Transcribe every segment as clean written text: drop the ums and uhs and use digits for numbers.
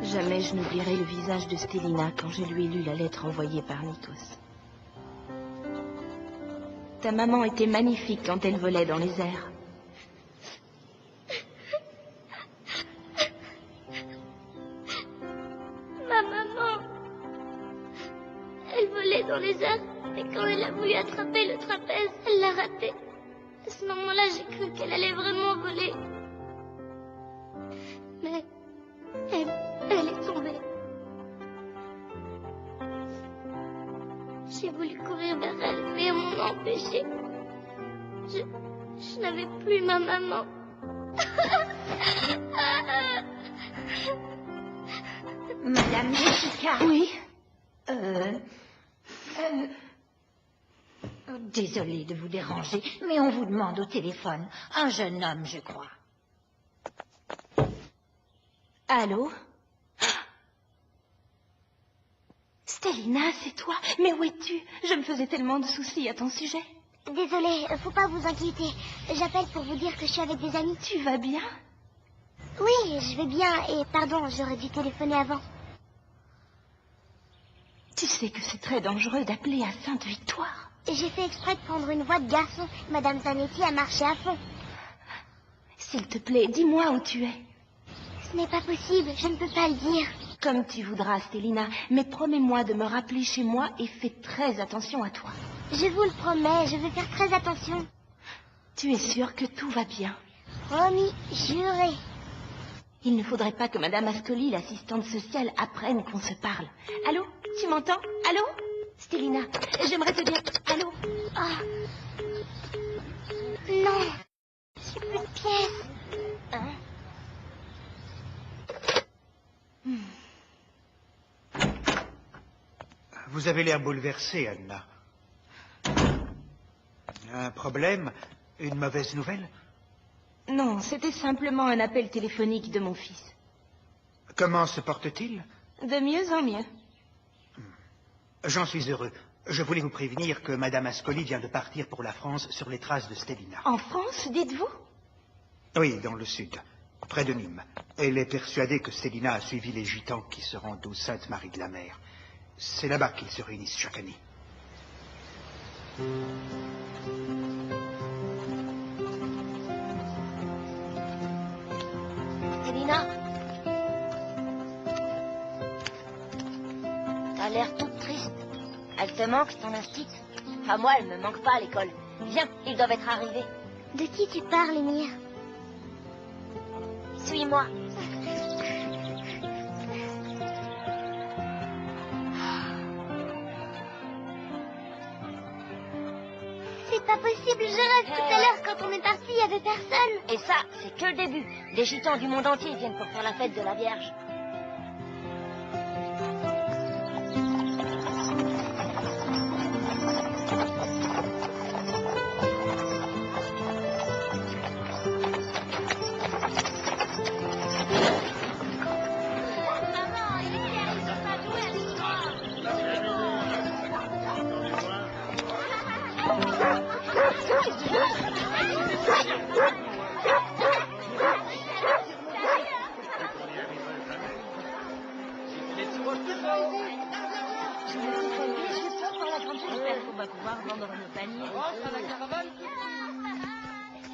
Jamais je n'oublierai le visage de Stélina quand je lui ai lu la lettre envoyée par Nikos. Ta maman était magnifique quand elle volait dans les airs. Ma maman, elle volait dans les airs, et quand elle a voulu attraper le trapèze, elle l'a raté. À ce moment-là, j'ai cru qu'elle allait vraiment voler. Mais elle est tombée. J'ai voulu courir vers elle, mais on m'en a empêché. Je n'avais plus ma maman. Madame Jessica. Oui. Désolée de vous déranger, mais on vous demande au téléphone. Un jeune homme, je crois. Allô? Stélina, c'est toi? Mais où es-tu? Je me faisais tellement de soucis à ton sujet. Désolée, faut pas vous inquiéter. J'appelle pour vous dire que je suis avec des amis. Tu vas bien? Oui, je vais bien, et pardon, j'aurais dû téléphoner avant. Tu sais que c'est très dangereux d'appeler à Sainte-Victoire. J'ai fait exprès de prendre une voix de garçon. Madame Zanetti a marché à fond. S'il te plaît, dis-moi où tu es. Ce n'est pas possible, je ne peux pas le dire. Comme tu voudras, Stélina, mais promets-moi de me rappeler chez moi et fais très attention à toi. Je vous le promets, je vais faire très attention. Tu es sûre que tout va bien? Promis, juré. Il ne faudrait pas que Madame Ascoli, l'assistante sociale, apprenne qu'on se parle. Allô? Tu m'entends? Allô? Stélina, j'aimerais te dire... Allô? Oh. Non. J'ai plus de pièces. Hein? Vous avez l'air bouleversée, Anna. Un problème? Une mauvaise nouvelle? Non, c'était simplement un appel téléphonique de mon fils. Comment se porte-t-il? De mieux en mieux. J'en suis heureux. Je voulais vous prévenir que Madame Ascoli vient de partir pour la France sur les traces de Stélina. En France, dites-vous? Oui, dans le sud, près de Nîmes. Elle est persuadée que Stélina a suivi les gitans qui se rendent au Sainte-Marie de la Mer. C'est là-bas qu'ils se réunissent chaque année. Stélina, t'as l'air toute triste. Elle te manque, ton instite? Enfin, moi, elle me manque pas à l'école. Viens, ils doivent être arrivés. De qui tu parles, Émir? Suis-moi. C'est pas possible, je rêve. Tout à l'heure, quand on est parti, il y avait personne. Et ça, c'est que le début. Les gitans du monde entier viennent pour faire la fête de la Vierge.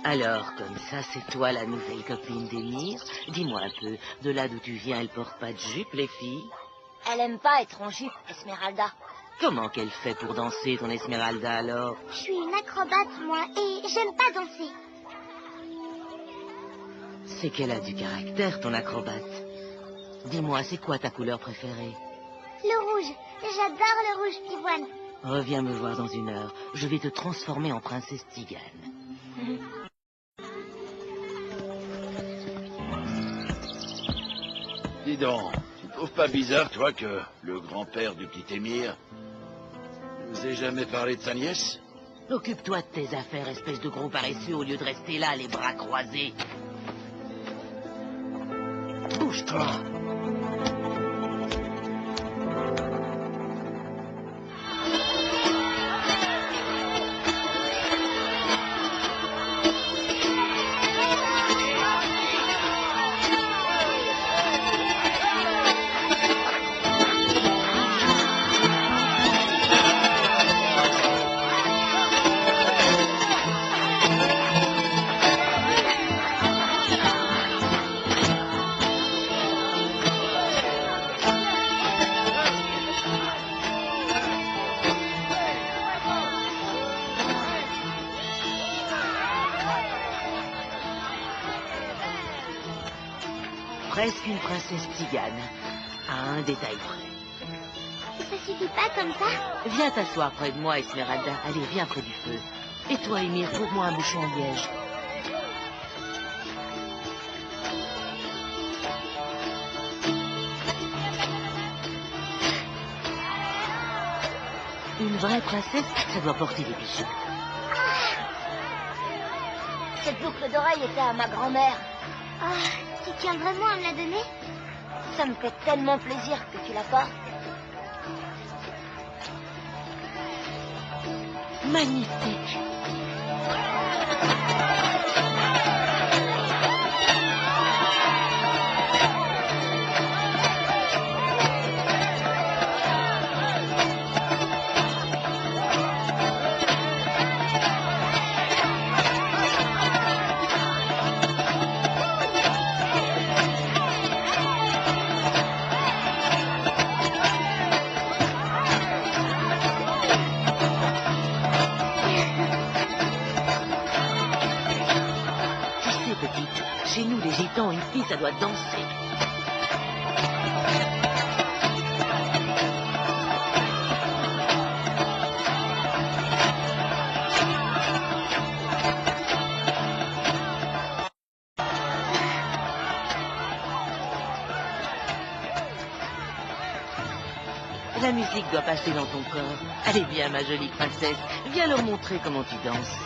Alors, comme ça, c'est toi la nouvelle copine d'Émir? Dis-moi un peu, de là d'où tu viens, elle porte pas de jupe, les filles? Elle aime pas être en jupe, Esmeralda. Comment qu'elle fait pour danser, ton Esmeralda, alors? Je suis une acrobate, moi, et j'aime pas danser. C'est qu'elle a du caractère, ton acrobate. Dis-moi, c'est quoi ta couleur préférée? Le rouge. J'adore le rouge pivoine. Reviens me voir dans 1 heure. Je vais te transformer en princesse Tigane. donc, tu trouves pas bizarre, toi, que le grand-père du petit Émir nous ait jamais parlé de sa nièce? Occupe-toi de tes affaires, espèce de gros paresseux, au lieu de rester là, les bras croisés. Bouge-toi. Presque une princesse tzigane, à un détail près. Ça suffit pas comme ça? Viens t'asseoir près de moi, Esmeralda. Allez, viens près du feu. Et toi, Émir, trouve-moi un bouchon en liège. Une vraie princesse, ça doit porter des bijoux. Cette boucle d'oreille était à ma grand-mère. Ah, tu tiens vraiment à me la donner? Ça me fait tellement plaisir que tu la portes. Magnifique. Chez nous, les gitans, une fille, ça doit danser. La musique doit passer dans ton corps. Allez bien, ma jolie princesse. Viens leur montrer comment tu danses.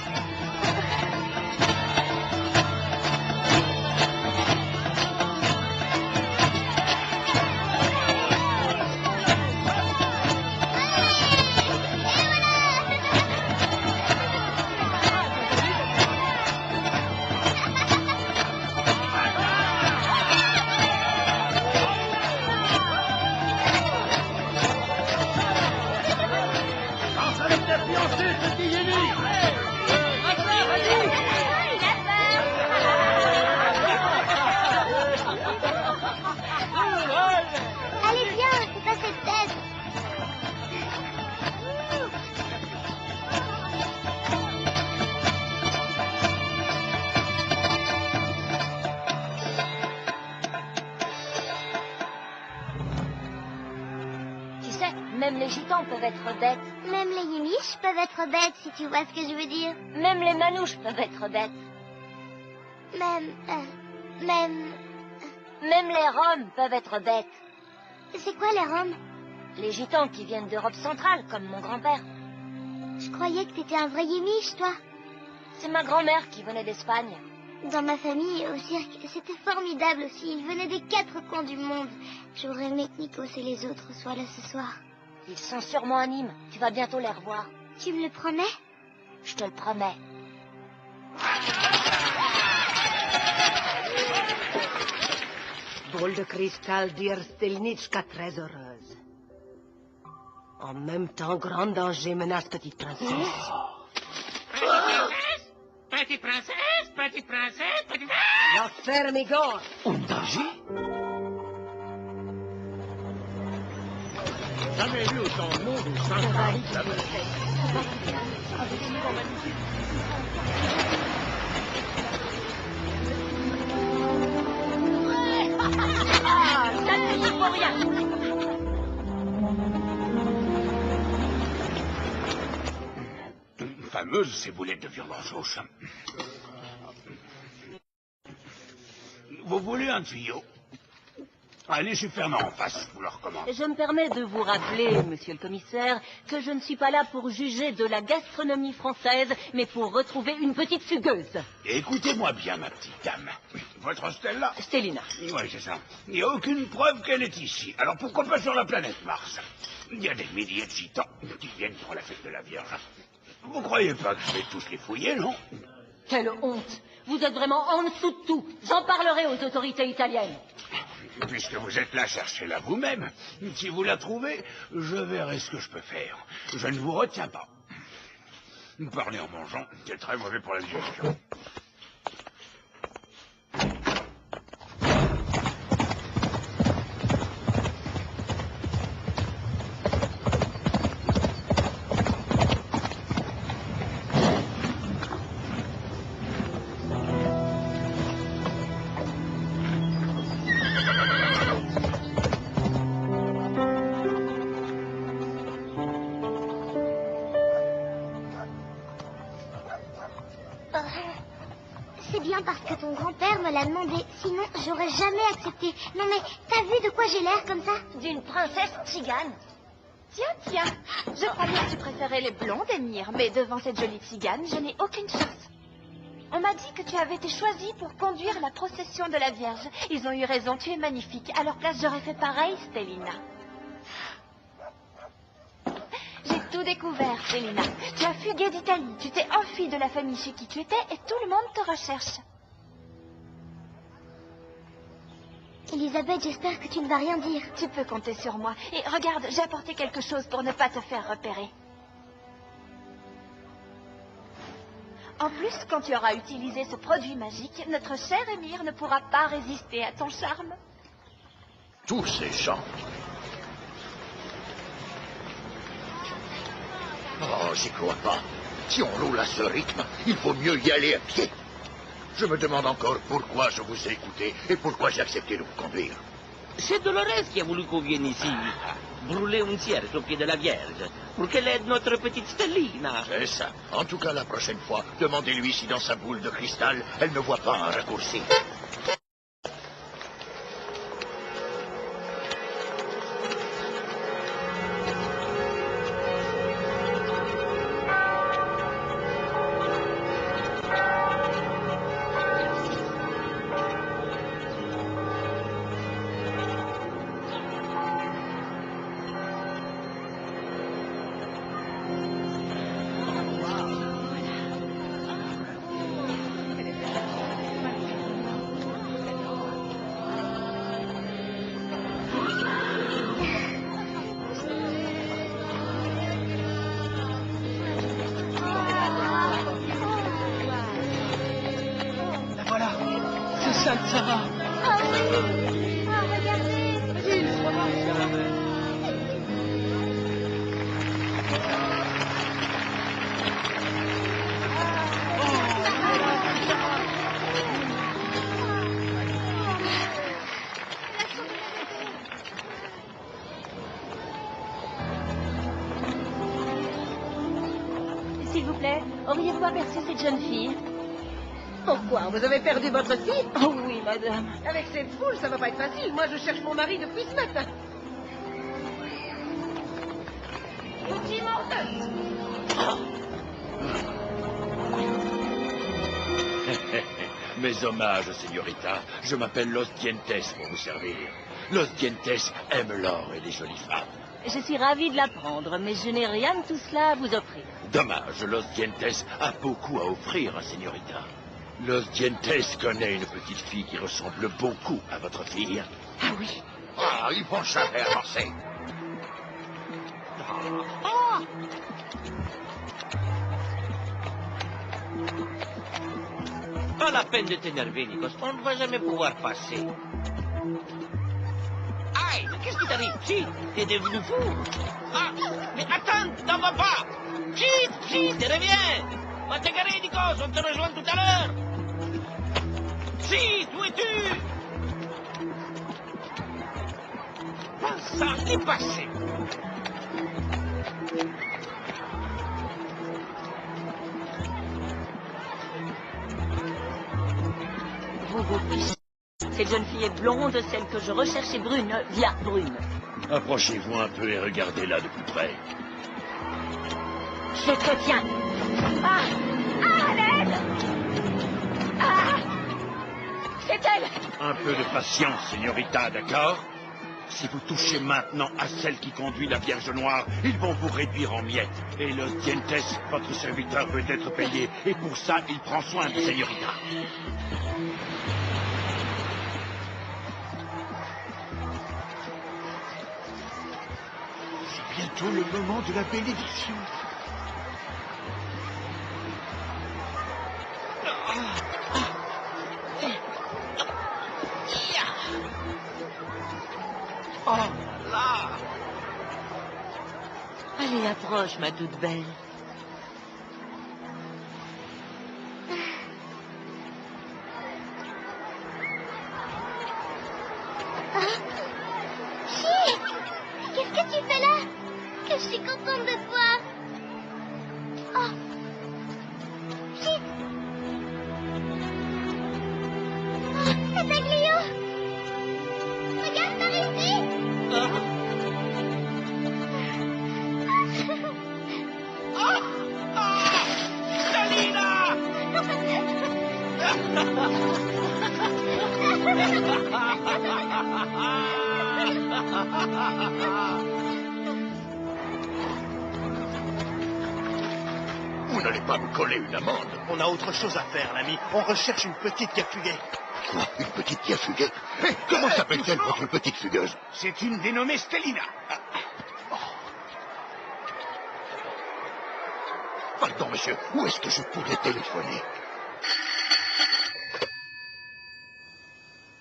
Allez, viens, c'est pas cette tête. Tu sais, même les gitans peuvent être bêtes. Même les yémiches peuvent être bêtes, si tu vois ce que je veux dire. Même les manouches peuvent être bêtes. Même les roms peuvent être bêtes. C'est quoi les roms? Les gitans qui viennent d'Europe centrale, comme mon grand-père. Je croyais que t'étais un vrai yémiche, toi. C'est ma grand-mère qui venait d'Espagne. Dans ma famille, au cirque, c'était formidable aussi. Ils venaient des 4 coins du monde. J'aurais aimé que Nikos et les autres soient là ce soir. Ils sont sûrement à Nîmes. Tu vas bientôt les revoir. Tu me le promets? Je te le promets. Boule de cristal dire Stelnitchka très heureuse. En même temps, grand danger menace petite princesse. Petite princesse, petite princesse, petite princesse. La ferme Igor. Un danger? Jamais vu autant de monde au centre de la mer. Ça ne finit pour rien. Fameuse, ces boulettes de viande en sauce. Vous voulez un tuyau? Allez chez Fernand en face, vous leur commandez. Je me permets de vous rappeler, monsieur le commissaire, que je ne suis pas là pour juger de la gastronomie française, mais pour retrouver une petite fugueuse. Écoutez-moi bien, ma petite dame. Votre Stella? Stélina. Oui, c'est ça. Il n'y a aucune preuve qu'elle est ici. Alors pourquoi pas sur la planète Mars? Il y a des milliers de gitans qui viennent pour la fête de la Vierge. Vous croyez pas que je vais tous les fouiller, non? Quelle honte! Vous êtes vraiment en dessous de tout. J'en parlerai aux autorités italiennes. Puisque vous êtes là, cherchez-la vous-même. Si vous la trouvez, je verrai ce que je peux faire. Je ne vous retiens pas. Parler en mangeant, c'est très mauvais pour la digestion. C'est bien parce que ton grand-père me l'a demandé. Sinon, j'aurais jamais accepté. Non mais, t'as vu de quoi j'ai l'air comme ça? D'une princesse tzigane. Tiens, je croyais que tu préférais les blondes, Émir, mais devant cette jolie tzigane, je n'ai aucune chance. On m'a dit que tu avais été choisie pour conduire la procession de la Vierge. Ils ont eu raison, tu es magnifique. À leur place, j'aurais fait pareil, Stélina. J'ai tout découvert, Stélina. Tu as fugué d'Italie, tu t'es enfuie de la famille chez qui tu étais et tout le monde te recherche. Elisabeth, j'espère que tu ne vas rien dire. Tu peux compter sur moi. Et regarde, j'ai apporté quelque chose pour ne pas te faire repérer. En plus, quand tu auras utilisé ce produit magique, notre cher Émir ne pourra pas résister à ton charme. Tous ces gens. Oh, j'y crois pas. Si on roule à ce rythme, il vaut mieux y aller à pied. Je me demande encore pourquoi je vous ai écouté et pourquoi j'ai accepté de vous conduire. C'est Dolores qui a voulu qu'on vienne ici, brûler un cierge au pied de la Vierge, pour qu'elle aide notre petite Stellina. C'est ça. En tout cas, la prochaine fois, demandez-lui si dans sa boule de cristal, elle ne voit pas un raccourci. Ça va. Oh oui. Oh, regardez. S'il vous plaît, auriez-vous aperçu cette jeune fille? Pourquoi? Vous avez perdu votre fille? Oh oui, madame. Avec cette foule, ça va pas être facile. Moi, je cherche mon mari depuis ce matin. Petit mortel. Mes hommages, señorita. Je m'appelle Los Dientes pour vous servir. Los Dientes aime l'or et les jolies femmes. Je suis ravie de l'apprendre, mais je n'ai rien de tout cela à vous offrir. Dommage, Los Dientes a beaucoup à offrir, señorita. Los Dientes connaît une petite fille qui ressemble beaucoup à votre fille. Ah oui. Ah, ils vont jamais avancer. Pas la peine de t'énerver, Nikos. On ne va jamais pouvoir passer. Aïe, qu'est-ce qui t'arrive? Si, t'es devenu fou. Ah, mais attends, t'en vas pas. Si, reviens. Va te garer, Nikos, on te rejoint tout à l'heure. Si, où es-tu? Ça, est passé. Vous vous pissez Cette jeune fille est blonde, celle que je recherche est brune, via brune. Approchez-vous un peu et regardez-la de plus près. Je te tiens. Ah! Ah, à l'aide! Ah! C'est elle! Un peu de patience, señorita, d'accord? Si vous touchez maintenant à celle qui conduit la Vierge Noire, ils vont vous réduire en miettes. Et Los Dientes, votre serviteur, peut être payé. Et pour ça, il prend soin de señorita. C'est bientôt le moment de la bénédiction. Oh là! Allez, approche, ma toute belle. Chic! Qu'est-ce que tu fais là? Que je suis contente de te voir. Oh! Chic! Oh, Tattaglio! Regarde par ici! Vous n'allez pas me coller une amende. On a autre chose à faire, l'ami. On recherche une petite qui a fugué. Quoi? Une petite qui a fugué? Hé, comment s'appelle-t-elle, votre petite fugueuse? C'est une dénommée Stellina. Pardon, monsieur, où est-ce que je pourrais téléphoner?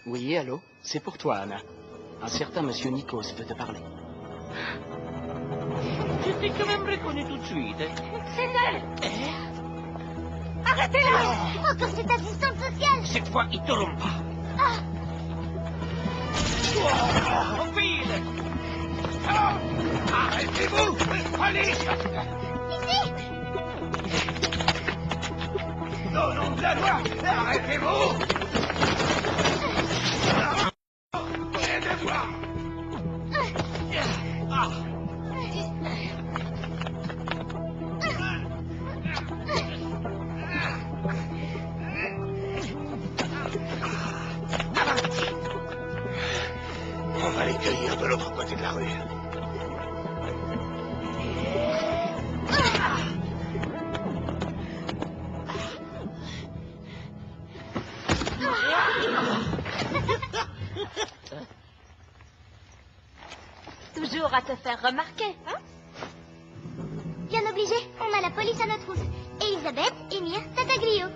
Oui, allô? C'est pour toi, Anna. Un certain monsieur Nikos veut te parler. Je t'ai quand même reconnu tout de suite. C'est elle! Arrêtez-la! Encore cette assistante sociale! Cette fois, il te rompt pas. Ah! Oh, vite! Oh, arrêtez-vous! Police! Ici! Non, non, de la loi! Arrêtez-vous! Aidez-moi! Ah! On va les cueillir de l'autre côté de la rue. Toujours à te faire remarquer, hein? Bien obligé, on a la police à notre route. Elisabeth, Emir, Tattaglio.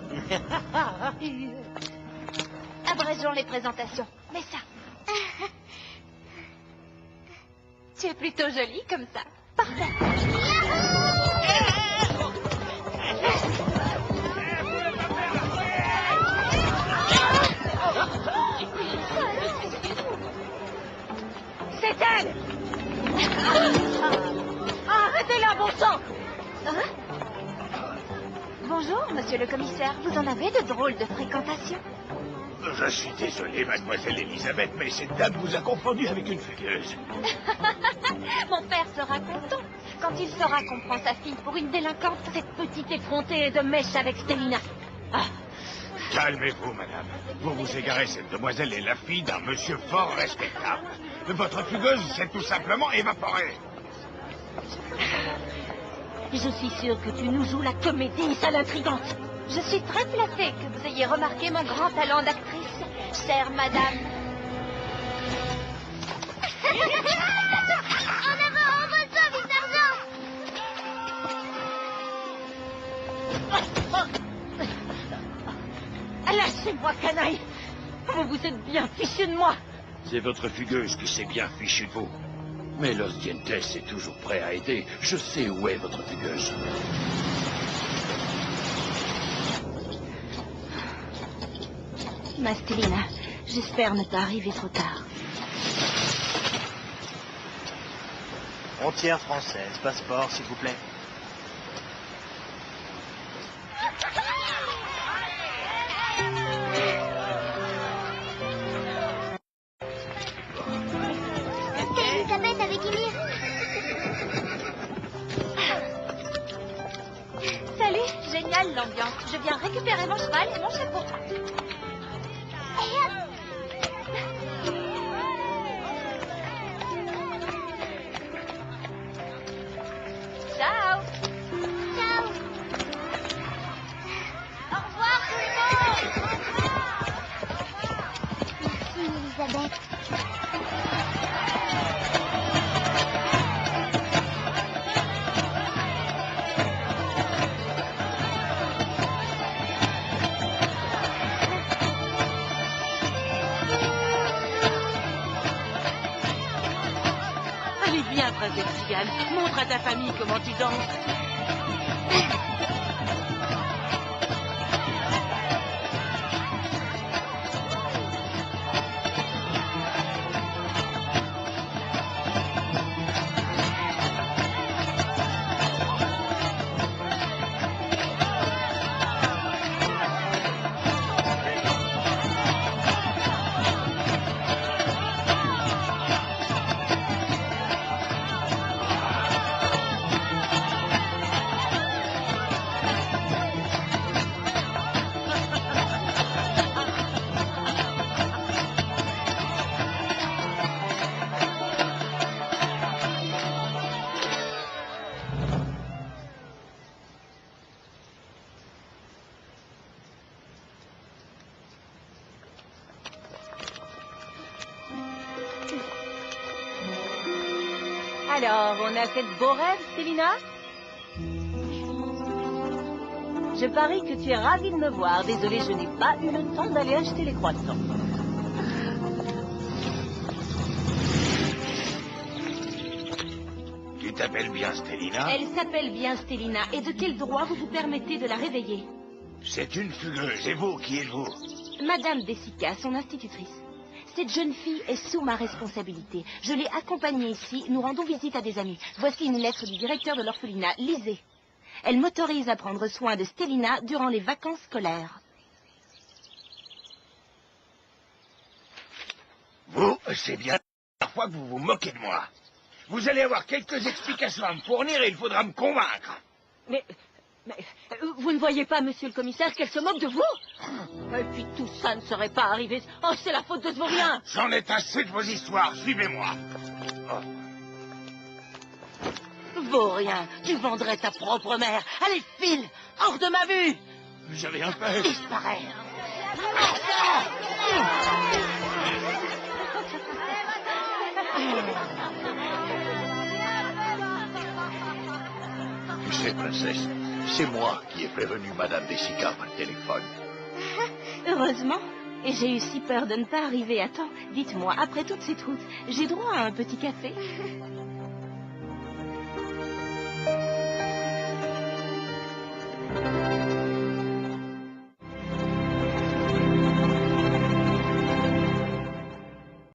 Abrégeons les présentations. Mais ça. Tu es plutôt jolie comme ça. Parfait. C'est elle! Arrêtez-la, bon sang! Hein? Bonjour, monsieur le commissaire. Vous en avez de drôles de fréquentations. Je suis désolé, mademoiselle Elisabeth, mais cette dame vous a confondu avec une fugueuse. Mon père sera content quand il saura qu'on prend sa fille pour une délinquante. Cette petite effrontée est de mèche avec Stellina. Ah. Calmez-vous, madame. Vous vous égarez, cette demoiselle est la fille d'un monsieur fort respectable. Votre fugueuse s'est tout simplement évaporée. Je suis sûre que tu nous joues la comédie, sale intrigante. Je suis très flattée que vous ayez remarqué mon grand talent d'actrice, chère madame. En avant, envole-toi, vite, sergent! Lâchez-moi, canaille. Vous vous êtes bien fichu de moi. C'est votre fugueuse qui s'est bien fichue de vous. Mais Los Dientes est toujours prêt à aider. Je sais où est votre fugueuse. Ma Stellina, j'espère ne pas arriver trop tard. Frontière française, passeport, s'il vous plaît. c'est pour toi. Ciao. Ciao. Au revoir tout le monde. Merci Elisabeth. Allez bien, princesse Tzigane. Montre à ta famille comment tu danses. Alors, on a fait de beaux rêves, Stélina? Je parie que tu es ravie de me voir. Désolée, je n'ai pas eu le temps d'aller acheter les croissants. Tu t'appelles bien Stélina? Elle s'appelle bien Stélina. Et de quel droit vous vous permettez de la réveiller? C'est une fugueuse. Et vous, qui êtes-vous? Madame Dessica, son institutrice. Cette jeune fille est sous ma responsabilité. Je l'ai accompagnée ici. Nous rendons visite à des amis. Voici une lettre du directeur de l'orphelinat. Lisez. Elle m'autorise à prendre soin de Stélina durant les vacances scolaires. Vous, c'est bien la première fois que vous vous moquez de moi. Vous allez avoir quelques explications à me fournir et il faudra me convaincre. Mais vous ne voyez pas, monsieur le commissaire, qu'elle se moque de vous? Et puis tout ça ne serait pas arrivé. Oh, c'est la faute de ce vaurien. J'en ai assez de vos histoires. Suivez-moi. Oh. Vaurien, tu vendrais ta propre mère. Allez, file, hors de ma vue. J'ai rien fait. Disparais. Tu sais, princesse, c'est moi qui ai prévenu Madame Dessica par téléphone. Heureusement. Et j'ai eu si peur de ne pas arriver à temps. Dites-moi, après toute cette route, j'ai droit à un petit café?